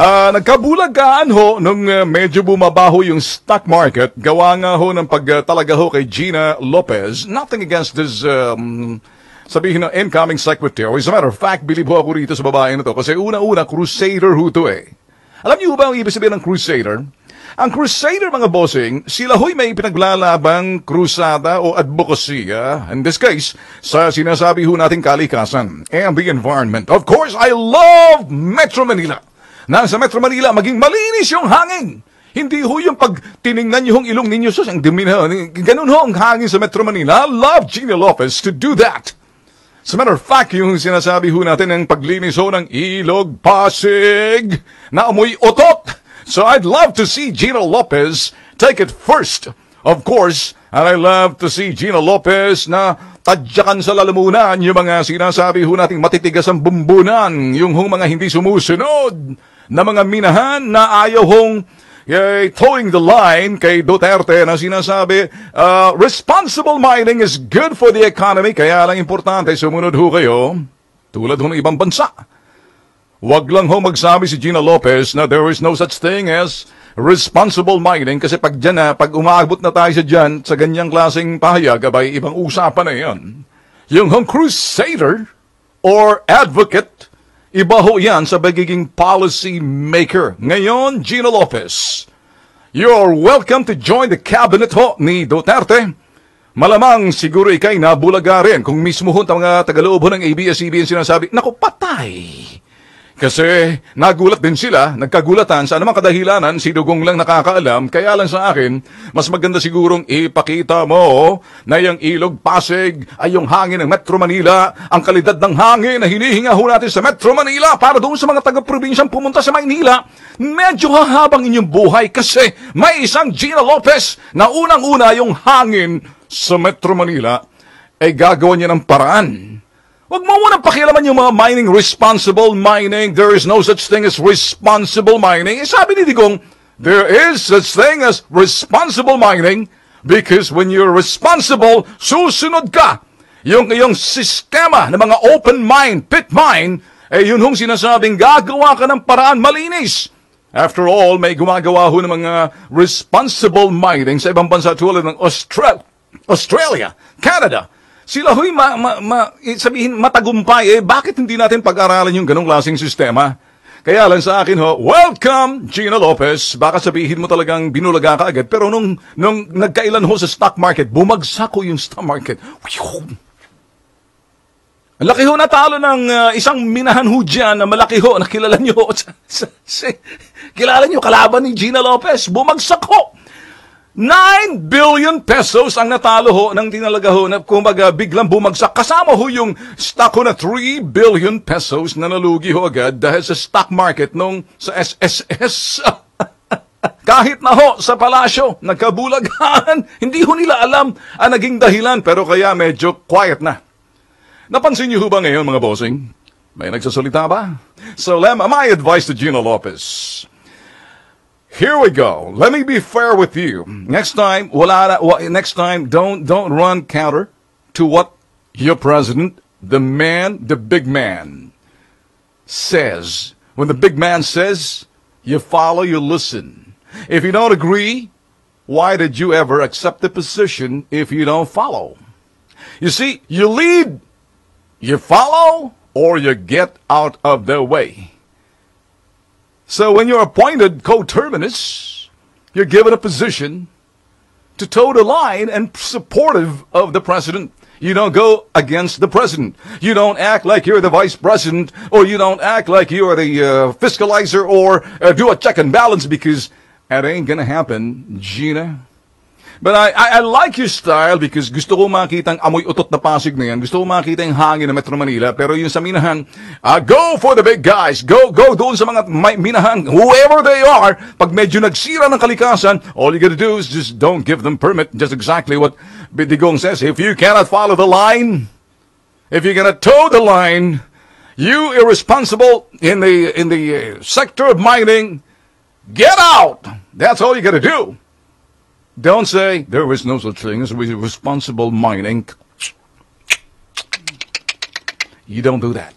Nagkabulagaan ho nung medyo bumabaho yung stock market. Gawa nga ho ng pagtalaga ho kay Gina Lopez. Nothing against this, sabihin ng incoming secretary. As a matter of fact, bilib ho ako rito sa babae na to. Kasi una-una, crusader ho to eh. Alam niyo ba ang ibig sabihin ng crusader? Ang crusader, mga bossing, sila ho'y may pinaglalabang krusada o advokasya. In this case, sa sinasabi ho nating kalikasan and the environment. Of course, I love Metro Manila. Nasa Metro Manila, maging malinis yung hangin. Hindi ho yung pag tiningnan nyo yung ilong ninyo, ang dumi na, ganun ho ang hangin sa Metro Manila. I love Gina Lopez to do that. As a matter of fact, yung sinasabi ho natin ng paglinis ho ng Ilog Pasig na amoy otot. So I'd love to see Gina Lopez take it first, of course. And I love to see Gina Lopez na tadyakan sa lalamunan yung mga sinasabi ho nating matitigas ang bumbunan, yung mga hindi sumusunod na mga minahan na ayaw hong towing the line kay Duterte na sinasabi, responsible mining is good for the economy, kaya lang importante sumunod ho kayo tulad ho ng ibang bansa. Wag lang ho magsabi si Gina Lopez na there is no such thing as responsible mining kasi pag umaabot na tayo sa dyan, sa ganyang klaseng pahayag, abay, ibang usapan na yan. Yung hong crusader or advocate, iba ho yan sa pagiging policy maker. Ngayon, Gina Lopez, you're welcome to join the cabinet ho ni Duterte. Malamang siguro ikay nabulaga rin kung mismo ho mga tagaloob ho ng ABS-CBN sinasabi, naku, patay! Kasi nagulat din sila, nagkagulatan sa anumang kadahilanan, si Dugong lang nakakaalam, kaya lang sa akin, mas maganda sigurong ipakita mo na yung Ilog Pasig ay yung hangin ng Metro Manila, ang kalidad ng hangin na hinihinga ho natin sa Metro Manila para doon sa mga taga-probinsyang pumunta sa Maynila. Medyo hahabang inyong buhay kasi may isang Gina Lopez na unang-una yung hangin sa Metro Manila ay gagawa niya ng paraan. Huwag mo munang pakialaman yung mga mining, responsible mining. There is no such thing as responsible mining. Sabi ni Digong, there is such thing as responsible mining because when you're responsible, susunod ka. Yung sistema ng mga open mine, pit mine, yun hong sinasabing gagawa ka ng paraan malinis. After all, may gumagawa ho ng mga responsible mining sa ibang bansa tulad ng Australia, Canada. Sila ho'y sabihin matagumpay, bakit hindi natin pag-aralan yung ganong klaseng sistema? Kaya lang sa akin ho, welcome Gina Lopez. Baka sabihin mo talagang binulaga ka agad, pero nung nagkailan ho sa stock market, bumagsak ho yung stock market. Ang laki ho natalo ng isang minahan ho dyan na malaki ho, nakilala nyo. Kilala nyo, kalaban ni Gina Lopez, bumagsak ho. 9 billion pesos ang natalo ho ng tinalaga ho na kumbaga biglang bumagsak. Kasama ho yung stock ho na 3 billion pesos na nalugi ho agad dahil sa stock market nung sa SSS. Kahit na ho sa palasyo, nagkabulagaan, hindi ho nila alam ang naging dahilan pero kaya medyo quiet na. Napansin niyo ho ba ngayon mga bossing? May nagsasalita ba? So my advice to Gina Lopez. Here we go. Let me be fair with you. Next time, don't run counter to what your president, the big man, says. When the big man says, you follow, you listen. If you don't agree, why did you ever accept the position if you don't follow? You see, you lead, you follow, or you get out of their way. So when you're appointed coterminous, you're given a position to toe the line and supportive of the president. You don't go against the president. You don't act like you're the vice president, or you don't act like you're the fiscalizer, or do a check and balance, because that ain't gonna happen, Gina. But I like your style because gusto ko makita ang amoy utot na Pasig na yan. Gusto ko makita yung hangin ng Metro Manila. Pero yung sa minahan, go for the big guys. Go doon sa mga minahan. Whoever they are, pag medyo nagsira ng kalikasan, all you gotta do is just don't give them permit. Just exactly what Digong says. If you cannot follow the line, if you're gonna toe the line, you irresponsible in the sector of mining, get out! That's all you gotta do. Don't say there is no such thing as responsible mining. You don't do that.